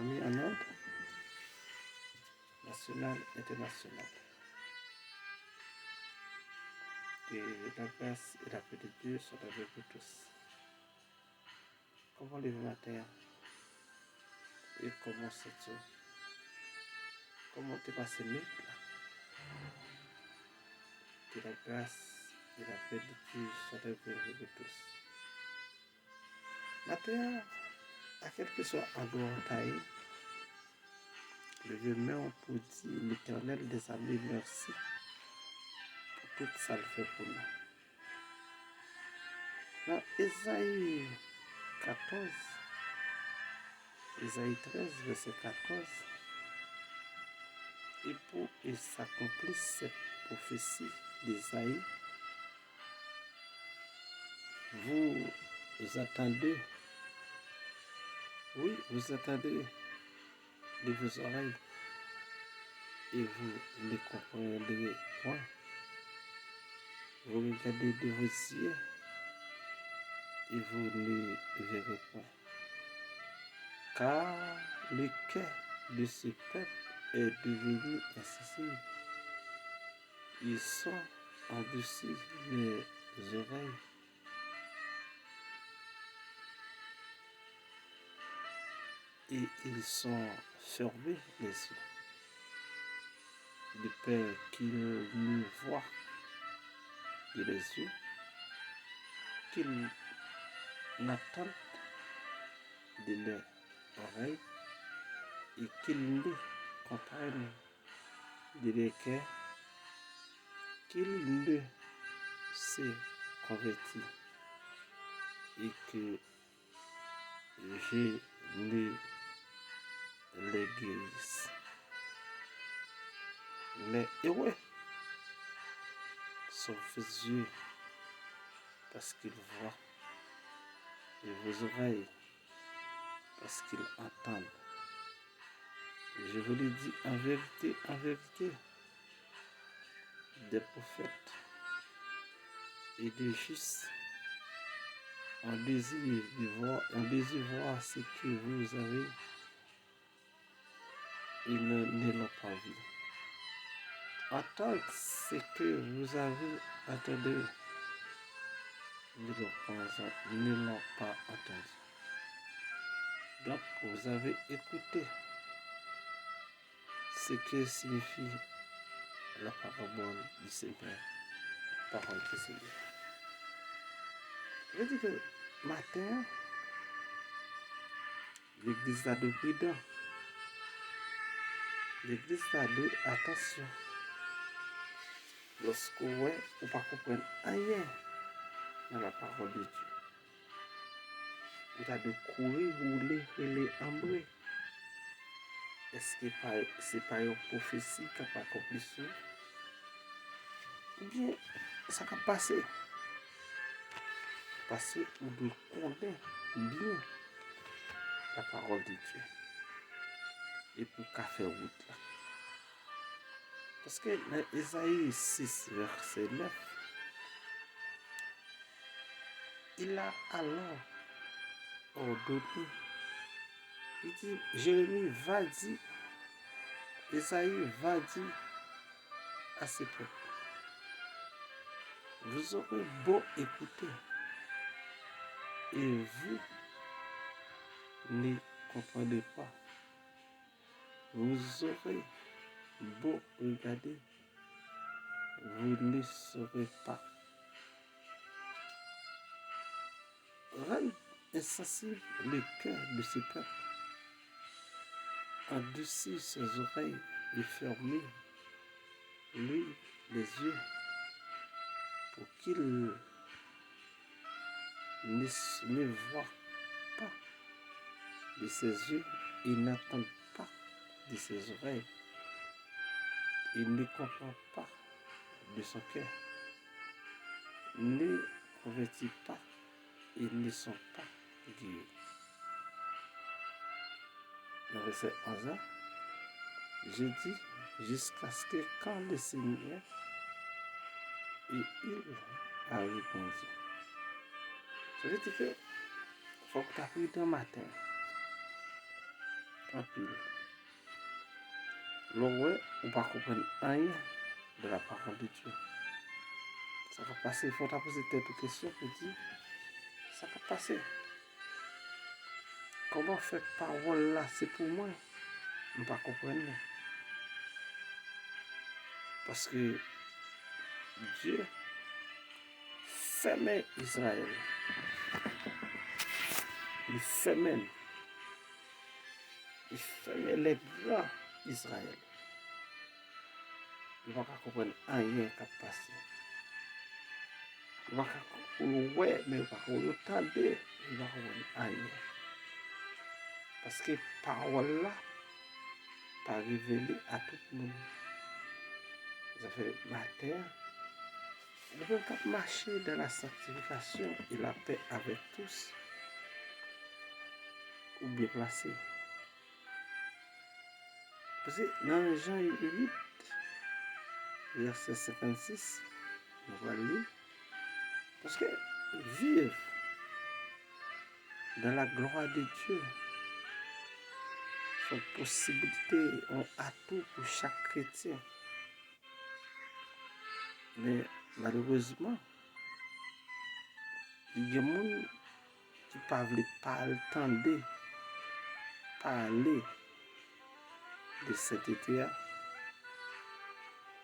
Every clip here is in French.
mis en ordre, national, international. Que la grâce et la paix de Dieu soient avec vous tous. Comment le matin et comment c'est tout? Comment t'es passé nuit là? Que la grâce et la paix de Dieu soient avec vous tous. Matin, à quel que soit endroit taille, je mets pour dire l'Éternel des armées merci pour tout ça le fait pour nous. Dans Ésaïe 14, Ésaïe 13, verset 14, et pour qu'il s'accomplisse cette prophétie d'Ésaïe, vous attendez, oui, vous attendez de vos oreilles et vous ne comprendrez point. Vous regardez de vos yeux et vous ne verrez point. Car le cœur de ce peuple est devenu insensible. Ils sont endurcis les oreilles. Et ils sont fermés les yeux. De peur qu'ils ne voient de les yeux, qu'ils n'entendent de leurs oreilles et qu'ils ne comprennent de leur cœur, qu'ils ne se convertissent et que je ne les guérisse. Mais heureux sont vos yeux parce qu'ils voient et vos oreilles parce qu'ils entendent. Je vous le dis en vérité, des prophètes et des justes ont désir voir ce que vous avez, ils ne l'ont pas vu. Entendre ce que vous avez entendu, ils ne l'ont pas entendu. Donc, vous avez écouté ce que signifie la parabole du Seigneur, parole du Seigneur. Je dis que matin, l'église a de prudent. L'église a de attention. Lorsque vous ne comprenez rien dans la parole de Dieu, vous avez de courir, rouler et les embrer. Est-ce que ce n'est pas une prophétie qui n'a pas accompli? Ou bien ça va passer? Parce que vous devez connaître bien la parole de Dieu. Et pour qu'à faire route là. Parce que dans Ésaïe 6, verset 9, il a alors ordonné. Il dit, Jérémie va dire, Ésaïe va dire à ses peuples, vous aurez beau écouter et vous ne comprenez pas. Vous aurez beau regarder, vous ne saurez pas. Rendre insensible le cœur de ce peuple, endurcir ses oreilles et fermer lui les yeux pour qu'il ne voit pas de ses yeux et n'entende pas de ses oreilles. Il ne comprend pas de son cœur, ne convertit pas et ne sont pas guéris. Le verset 11, je dis jusqu'à ce que quand le Seigneur et il a répondu. Ça veut dire que il faut que tu apprennes le matin. en pile. L'on ou pas comprendre rien de la parole de Dieu. Ça va passer, il faut poser tête aux questions pour dire, ça va passer. Comment faire parole là, c'est pour moi? Je ne pas comprendre. Parce que Dieu fermait Israël. Il fermait les blancs d'Israël. Il ne va pas comprendre rien qui a passé. Il va pas comprendre, ouais, mais il va pas comprendre, il va comprendre rien. Parce que parole là, pas révélée à tout le monde. Ça fait matin, nous devons marcher dans la sanctification et la paix avec tous, ou bien placé. Parce que dans Jean 8, verset 56, on va lire, parce que vivre dans la gloire de Dieu, c'est une possibilité, un atout pour chaque chrétien. Mais malheureusement, il y a des gens qui ne peuvent pas attendre parler de cet été.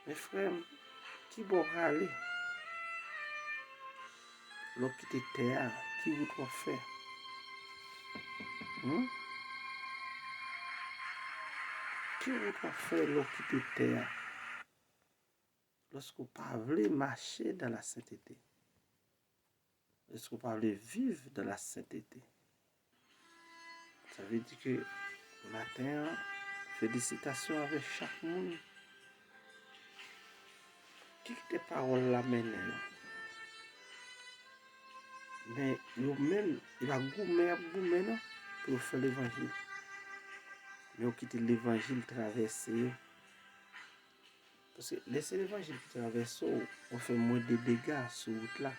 Mes frères, qui va aller? L'eau qui était qui vous doit faire? Qui vous doit faire l'eau qui était lorsque vous ne pouvez pas marcher dans la sainteté? Lorsque vous ne pouvez pas vivre dans la sainteté? Ça veut dire que matin, félicitations avec chaque monde. Qui te parole la mène? Mais même, il va goumer pour faire l'évangile. Mais on quitte l'évangile traversé. Parce que laisser l'évangile traverser, on fait moins de dégâts sur route là.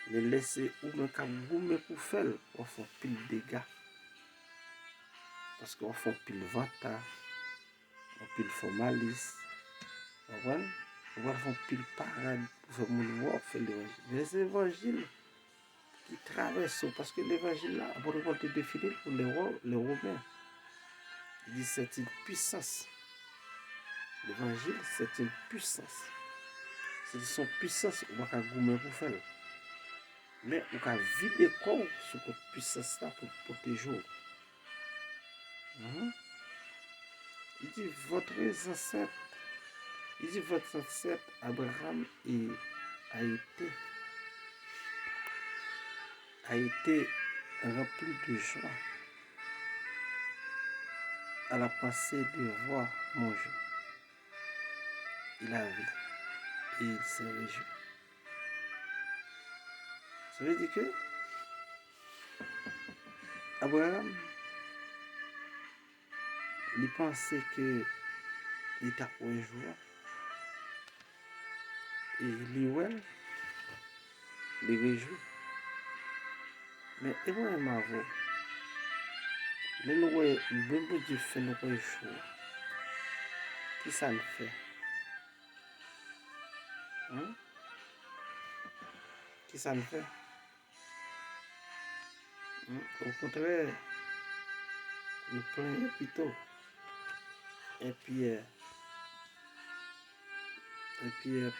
Mais laisser ou même goumer pour faire, on fait pile de dégâts. Parce qu'on fait pile vanta, on pile formaliste. On va faire pile parade pour faire mon voir faire l'évangile. Mais c'est l'évangile qui traverse, parce que l'évangile là, on va te définir pour les Romains. Il dit c'est une puissance. L'évangile, c'est une puissance. C'est son puissance qu'on va goumer pour faire. Mais on va vider corps sur cette puissance là pour protéger. Il dit votre ancêtre. Il dit votre ancêtre Abraham a été rempli de joie à la pensée de voir mon jour. Il a vu et il s'est réjoui. Ça veut dire que Abraham, il pensait que il t'a pour un jour et il réjoui. Mais Abraham avant, mais nous même Dieu fait nous un jour. Qui ça nous fait? Qui ça nous fait? Au contraire, nous prenons plutôt un Pierre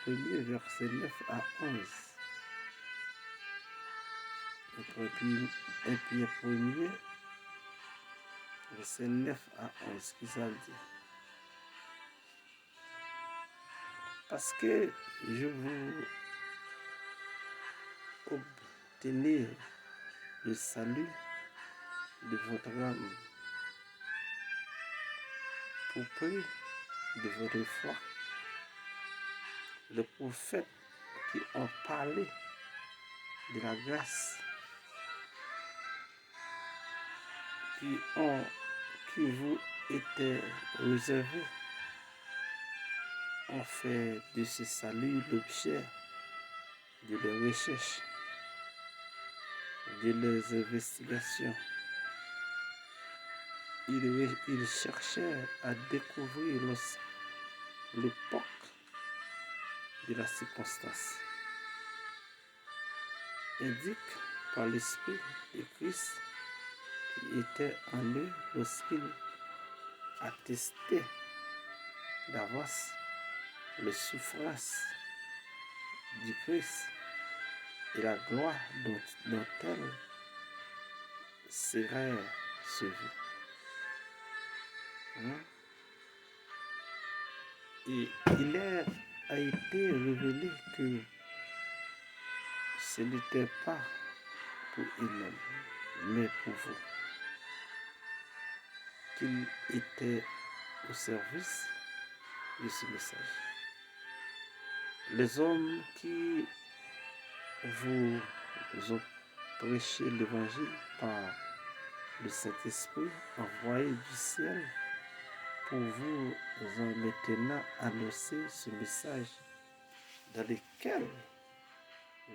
1er, verset 9 à 11. Un Pierre 1er, verset 9 à 11. Qui ça veut dire? Parce que je vous obtenir le salut de votre âme pour prix de votre foi. Les prophètes qui ont parlé de la grâce qui vous était réservée ont fait de ce salut l'objet de leurs recherches, de leurs investigations. il cherchait à découvrir l'époque de la circonstance. Indique par l'Esprit de Christ qui était en eux lorsqu'il attestait d'avance le souffrance du Christ et la gloire dont elle serait suivie. Et il a été révélé que ce n'était pas pour eux-mêmes, mais pour vous, qu'il était au service de ce message. Les hommes qui vous ont prêché l'évangile par le Saint-Esprit envoyé du ciel pour vous ont maintenant annoncé ce message dans lequel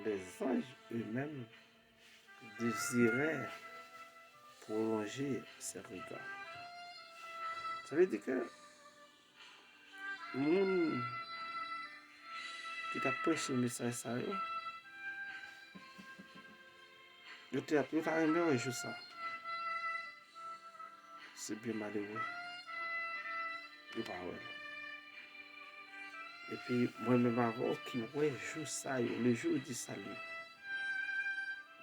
les anges eux-mêmes désiraient prolonger ses regards. Ça veut dire que le monde qui t'a prêché le message, ça, il t'a aimé un jour ça. C'est bien malheureux. Il pas ouais. Et puis, moi-même avant, qui ouais, jour ça, le jour du salut.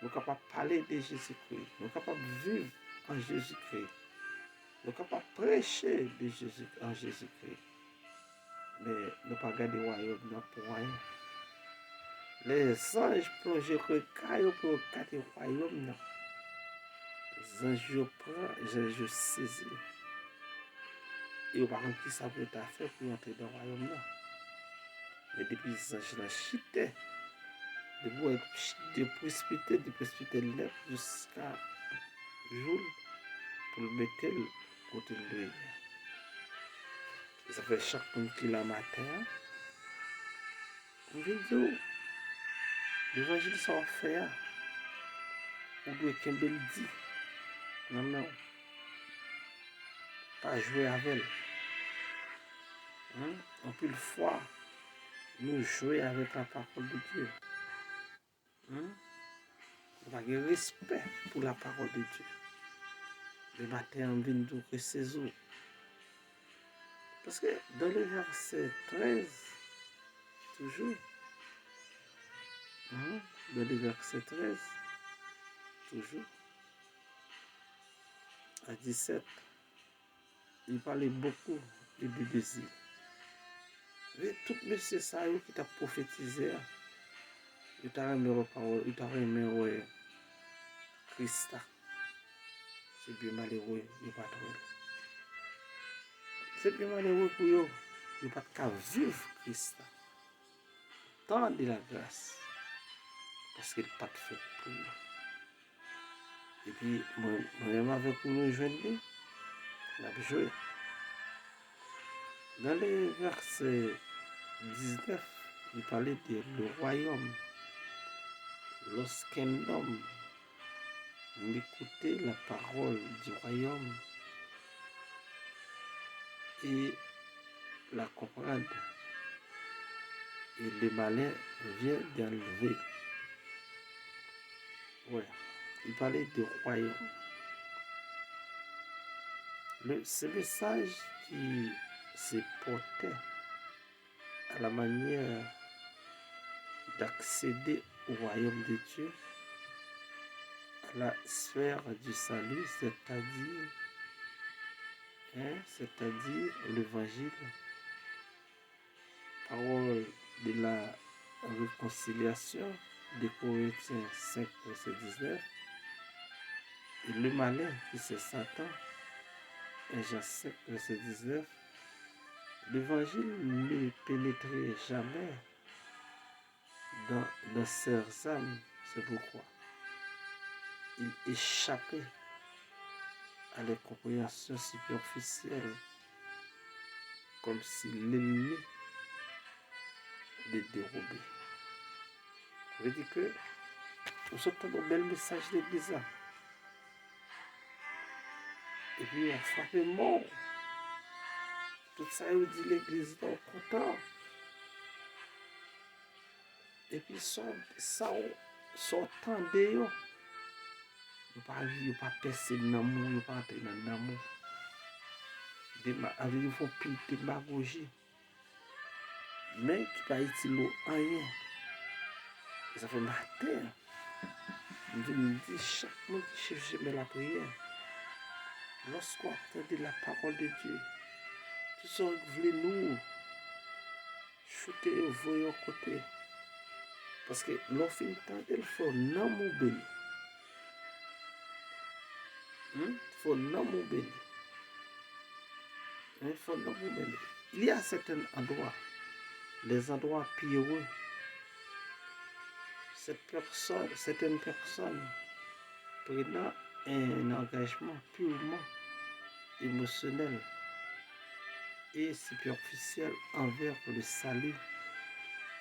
Nous sommes capables de parler de Jésus-Christ. Nous sommes capables de vivre en Jésus-Christ. Nous sommes capables de prêcher de Jésus en Jésus-Christ. Mais nous ne pas garder le royaume pour rien. Les anges plongent le caillou pour garder le royaume. Les anges prennent, les anges saisissent. Et par contre, qui ça peut faire pour entrer dans le royaume? Mais depuis les anges ont chuté, de précipiter l'être jusqu'à jour pour le mettre côté de lui. Ça fait chaque monde qui l'a matin. On vient dire, l'évangile ça fait, on doit qu'un bel dit. Non, pas jouer avec elle. En plus de fois, nous jouer avec la parole de Dieu. On a un respect pour la parole de Dieu. Le matin, on vient de recevoir. Parce que dans le verset 13, toujours, dans le verset 13, toujours, à 17, il parlait beaucoup de désir. Tout monsieur ça qui t'a prophétisé, il t'a remis Christ. C'est bien malheureux, il pas trop. C'est bien malheureux pour eux, il pas qu'à vivre Christ. Tant de la grâce, parce qu'il n'est pas fait pour nous. Et puis, moi-même avec nous, je dis, on a joué. Dans le verset 19, il parlait de le royaume. Lorsqu'un homme m'écoutait la parole du royaume et la comprendre, et le malin vient d'enlever. Ouais, il parlait de royaume. Ce message qui se portait à la manière d'accéder au royaume de Dieu, à la sphère du salut, c'est-à-dire l'évangile, parole de la réconciliation de Corinthiens 5, verset 19, et le malin qui c'est Satan, et Jean 5, verset 19, l'évangile ne pénétrait jamais dans ses âmes, c'est pourquoi il échappait à la compréhension superficielle, comme si l'ennemi les dérobait. Ça veut dire que nous sommes un bel message de l'église. Et puis on frappe mort. Tout ça, il dit l'église est content. Et puis ça, tendez yo. Yo pas percer dans l'amour, yo pas entrer dans l'amour. Ils font pile démagogie. Mais qui pas utile rien. Et ça fait matin. Je me dis, chaque monde qui cherche la prière, lorsqu'on entend la parole de Dieu, tout ça que voulez nous shooter et voyer au côté. Parce que l'offre temps, il faut non mon béni. Il faut non mon béni. Il faut non mon béni. Il y a certains endroits, les endroits pieux, certaines personnes prennent un engagement purement émotionnel et superficiel envers le salut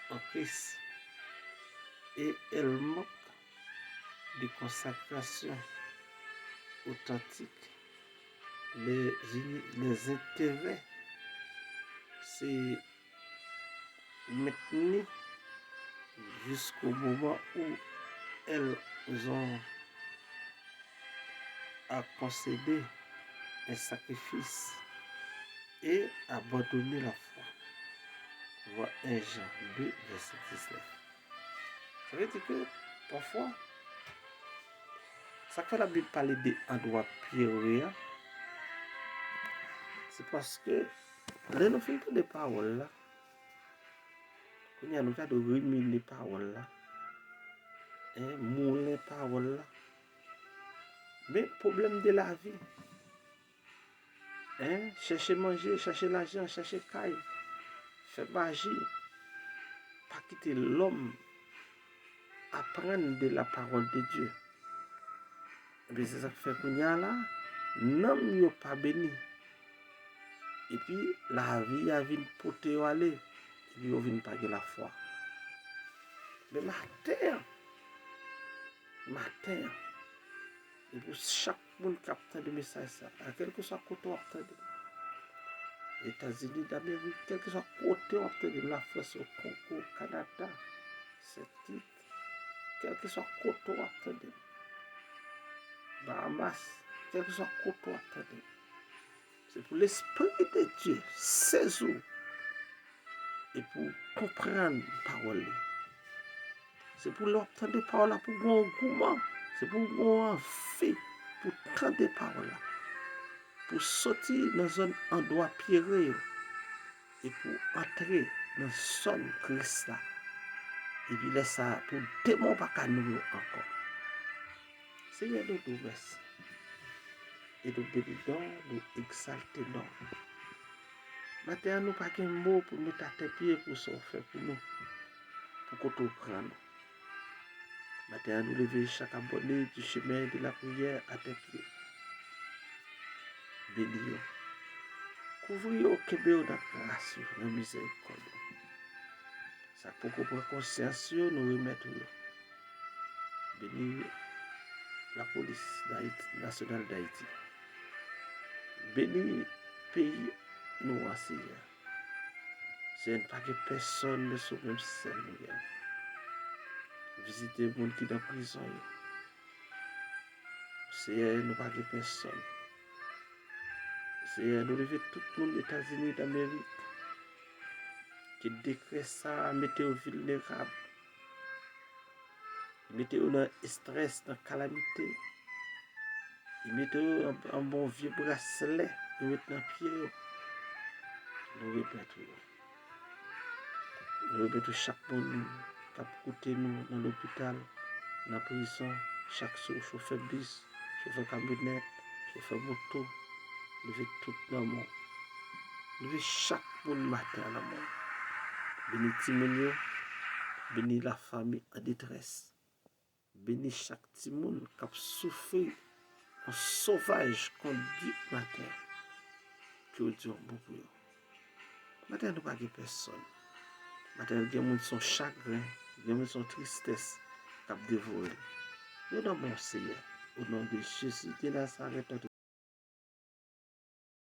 en Christ. Et elles manquent de consacration authentique. Les intérêts, c'est maintenu jusqu'au moment où elles ont à concéder un sacrifice et abandonner la foi. Voir 1 Jean 2, verset 19. Ça veut dire que parfois, ça fait la Bible parler d'endroits pieux, c'est parce que là, nous faisons des paroles là. Quand il y a nous de ruminer les paroles là, mouler les paroles là. Mais problème de la vie, chercher manger, chercher l'argent, chercher caille, faire magie, pas quitter l'homme, apprendre de la parole de Dieu. Mais c'est ça que fait qu'on y a là, n'homme n'est pas béni. Et puis la vie a vient porter aller, et puis on vient payer la foi. Mais matin, et pour chaque monde qui a de message, à quel que soit le côté États-Unis d'Amérique, quel que soit le côté de la France, au Congo, au Canada, c'est tout, quel que soit le côté Bahamas, quel que soit le côté c'est pour l'Esprit de Dieu, saisir et pour comprendre la parole. C'est pour l'entendre des paroles pour avoir un gourmand. C'est pour avoir envie pour entendre des paroles. Pour sortir dans un endroit pierreux et pour entrer dans la zone Christ là. Et puis laisse ça pour démon pas qu'à nous encore. Seigneur, nous nous merci. Et nous bénissons, nous exaltons. Maintenant, nous pas qu'un mot pour mettre à tes pieds pour ce faire pour nous. Pour qu'on te prenne. Maintenant, nous lever chaque abonné du chemin de la prière à tes pieds. Bénis-nous. Couvrir au Québec dans la grâce, dans la miséricorde. Ça pour qu'on prenne conscience, nous remettons. Bénis la police nationale d'Haïti. Bénis le pays, nous Seigneur. C'est pas que personne ne soit même seul. Visiter les gens qui sont en prison. Seigneur, nous pas que personne. Seigneur, nous lever tout le monde des États-Unis d'Amérique qui décrète ça, mettez-vous vulnérable. Mettez-vous dans le stress, dans la calamité. Mettez-vous un bon vieux bracelet, vous mettez dans le pied. Nous répétons. Nous répétons chaque monde qui a écouté nous dans l'hôpital, dans la prison, chaque chauffeur bus, chauffeur camionnette, chauffeur moto, nous faisons tout dans le monde. Nous faisons chaque monde matin dans le monde. Bénis Timonio, bénis la famille en détresse. Bénis chaque petit monde qui a souffert en sauvage conduit matin. Que Dieu beaucoup. Matin, nous pas de personne. Matin, il y a des gens qui sont chagrin, il y a des gens qui sont tristesse, qui ont dévoré. Nous avons bon Seigneur, au nom de Jésus de Nazareth.